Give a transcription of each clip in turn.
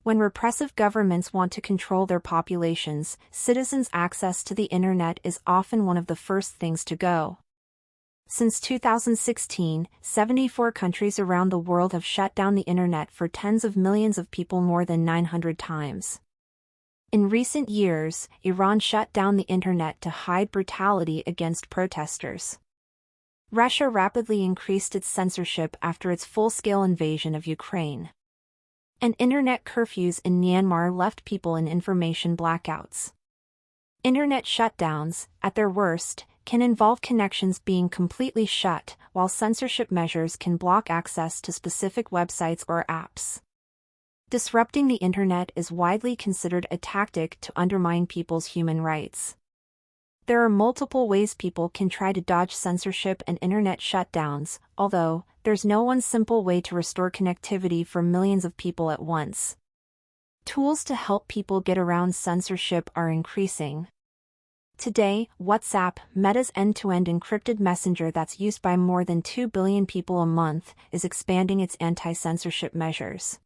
When repressive governments want to control their populations, citizens' access to the internet is often one of the first things to go. Since 2016, 74 countries around the world have shut down the internet for tens of millions of people more than 900 times. In recent years, Iran shut down the internet to hide brutality against protesters. Russia rapidly increased its censorship after its full-scale invasion of Ukraine. And internet curfews in Myanmar left people in information blackouts. Internet shutdowns, at their worst, can involve connections being completely shut, while censorship measures can block access to specific websites or apps. Disrupting the internet is widely considered a tactic to undermine people's human rights. There are multiple ways people can try to dodge censorship and internet shutdowns, although there's no one simple way to restore connectivity for millions of people at once. Tools to help people get around censorship are increasing. Today, WhatsApp, Meta's end-to-end encrypted messenger that's used by more than 2 billion people a month, is expanding its anti-censorship measures.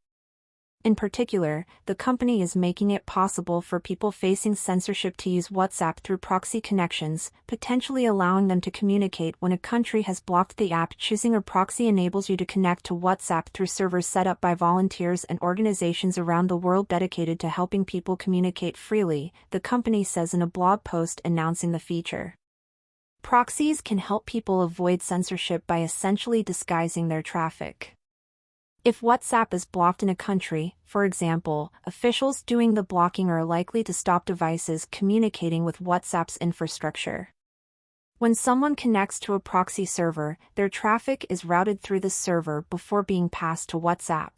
In particular, the company is making it possible for people facing censorship to use WhatsApp through proxy connections, potentially allowing them to communicate when a country has blocked the app. Choosing a proxy enables you to connect to WhatsApp through servers set up by volunteers and organizations around the world dedicated to helping people communicate freely, the company says in a blog post announcing the feature. Proxies can help people avoid censorship by essentially disguising their traffic. If WhatsApp is blocked in a country, for example, officials doing the blocking are likely to stop devices communicating with WhatsApp's infrastructure. When someone connects to a proxy server, their traffic is routed through the server before being passed to WhatsApp.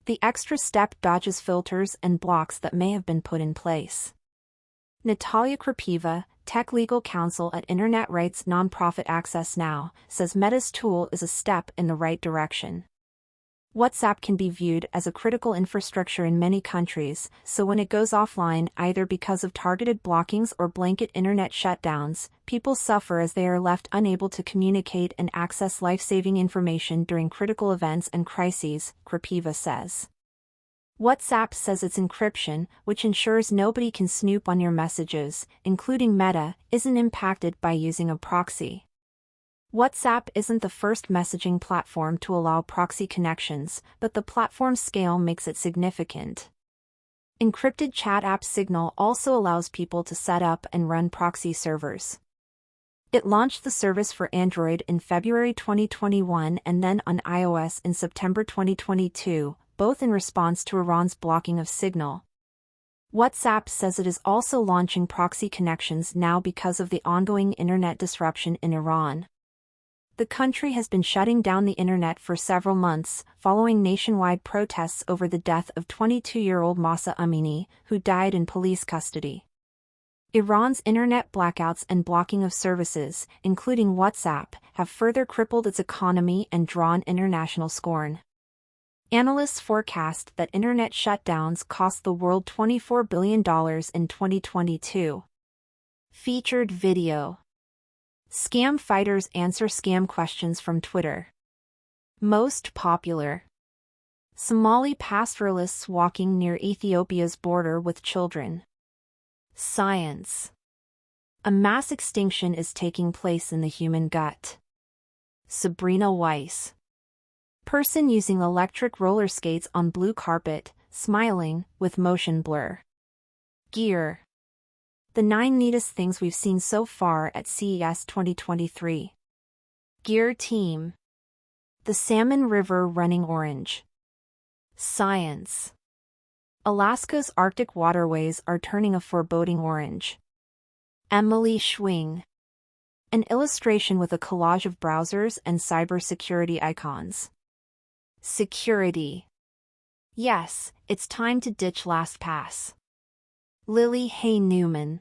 The extra step dodges filters and blocks that may have been put in place. Natalia Krapeva, tech legal counsel at internet rights nonprofit Access Now, says Meta's tool is a step in the right direction. WhatsApp can be viewed as a critical infrastructure in many countries, so when it goes offline either because of targeted blockings or blanket internet shutdowns, people suffer as they are left unable to communicate and access life-saving information during critical events and crises, Krapeva says. WhatsApp says its encryption, which ensures nobody can snoop on your messages, including Meta, isn't impacted by using a proxy. WhatsApp isn't the first messaging platform to allow proxy connections, but the platform's scale makes it significant. Encrypted chat app Signal also allows people to set up and run proxy servers. It launched the service for Android in February 2021 and then on iOS in September 2022, both in response to Iran's blocking of Signal. WhatsApp says it is also launching proxy connections now because of the ongoing internet disruption in Iran. The country has been shutting down the internet for several months, following nationwide protests over the death of 22-year-old Mahsa Amini, who died in police custody. Iran's internet blackouts and blocking of services, including WhatsApp, have further crippled its economy and drawn international scorn. Analysts forecast that internet shutdowns cost the world $24 billion in 2022. Featured video. Scam fighters answer scam questions from Twitter. Most popular. Somali pastoralists walking near Ethiopia's border with children. Science. A mass extinction is taking place in the human gut. Sabrina Weiss. Person using electric roller skates on blue carpet, smiling, with motion blur. Gear. The 9 neatest things we've seen so far at CES 2023. Gear Team. The Salmon River running orange. Science. Alaska's Arctic waterways are turning a foreboding orange. Emily Schwing. An illustration with a collage of browsers and cybersecurity icons. Security. Yes, it's time to ditch LastPass. Lily Hay Newman.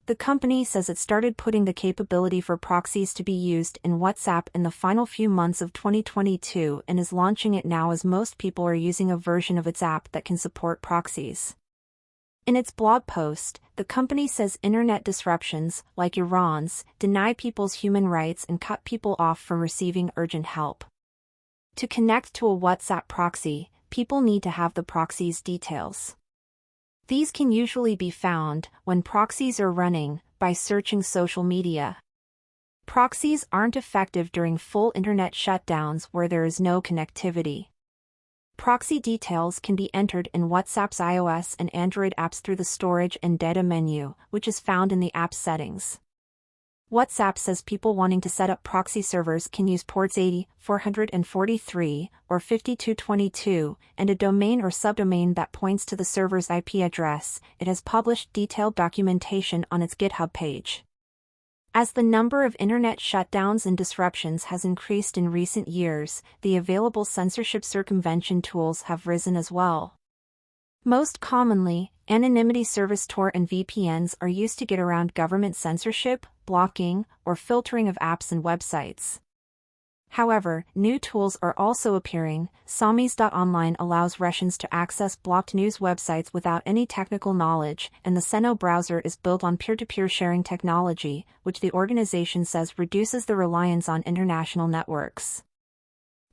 The company says it started putting the capability for proxies to be used in WhatsApp in the final few months of 2022 and is launching it now as most people are using a version of its app that can support proxies. In its blog post, the company says internet disruptions, like Iran's, deny people's human rights and cut people off from receiving urgent help. To connect to a WhatsApp proxy, people need to have the proxy's details. These can usually be found, when proxies are running, by searching social media. Proxies aren't effective during full internet shutdowns where there is no connectivity. Proxy details can be entered in WhatsApp's iOS and Android apps through the Storage and Data menu, which is found in the app settings. WhatsApp says people wanting to set up proxy servers can use ports 80, 443, or 5222, and a domain or subdomain that points to the server's IP address. It has published detailed documentation on its GitHub page. As the number of internet shutdowns and disruptions has increased in recent years, the available censorship circumvention tools have risen as well. Most commonly, anonymity service Tor and VPNs are used to get around government censorship, blocking, or filtering of apps and websites. However, new tools are also appearing. Samis.online allows Russians to access blocked news websites without any technical knowledge, and the Ceno browser is built on peer-to-peer sharing technology, which the organization says reduces the reliance on international networks.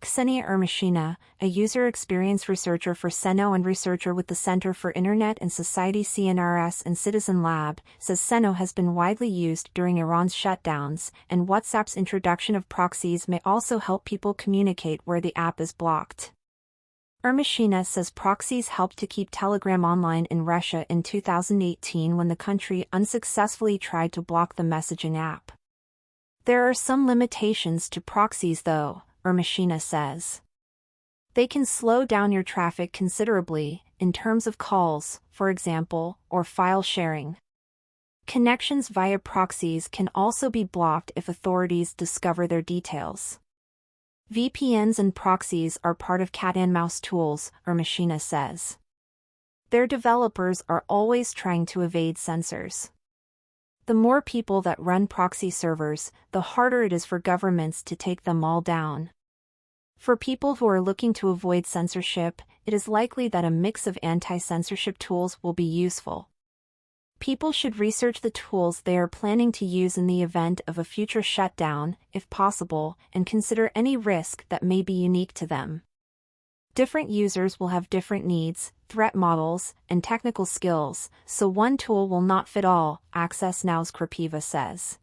Ksenia Ermashina, a user experience researcher for Ceno and researcher with the Center for Internet and Society CNRS and Citizen Lab, says Ceno has been widely used during Iran's shutdowns, and WhatsApp's introduction of proxies may also help people communicate where the app is blocked. Ermashina says proxies helped to keep Telegram online in Russia in 2018 when the country unsuccessfully tried to block the messaging app. There are some limitations to proxies though, Ermashina says. They can slow down your traffic considerably, in terms of calls, for example, or file sharing. Connections via proxies can also be blocked if authorities discover their details. VPNs and proxies are part of cat-and-mouse tools, Ermashina says. Their developers are always trying to evade censors. The more people that run proxy servers, the harder it is for governments to take them all down. For people who are looking to avoid censorship, it is likely that a mix of anti-censorship tools will be useful. People should research the tools they are planning to use in the event of a future shutdown, if possible, and consider any risk that may be unique to them. Different users will have different needs, threat models, and technical skills, so one tool will not fit all, Access Now's Krapiva says.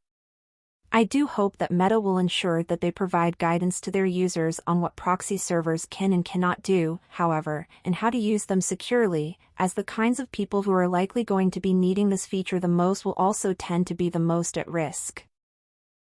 I do hope that Meta will ensure that they provide guidance to their users on what proxy servers can and cannot do, however, and how to use them securely, as the kinds of people who are likely going to be needing this feature the most will also tend to be the most at risk.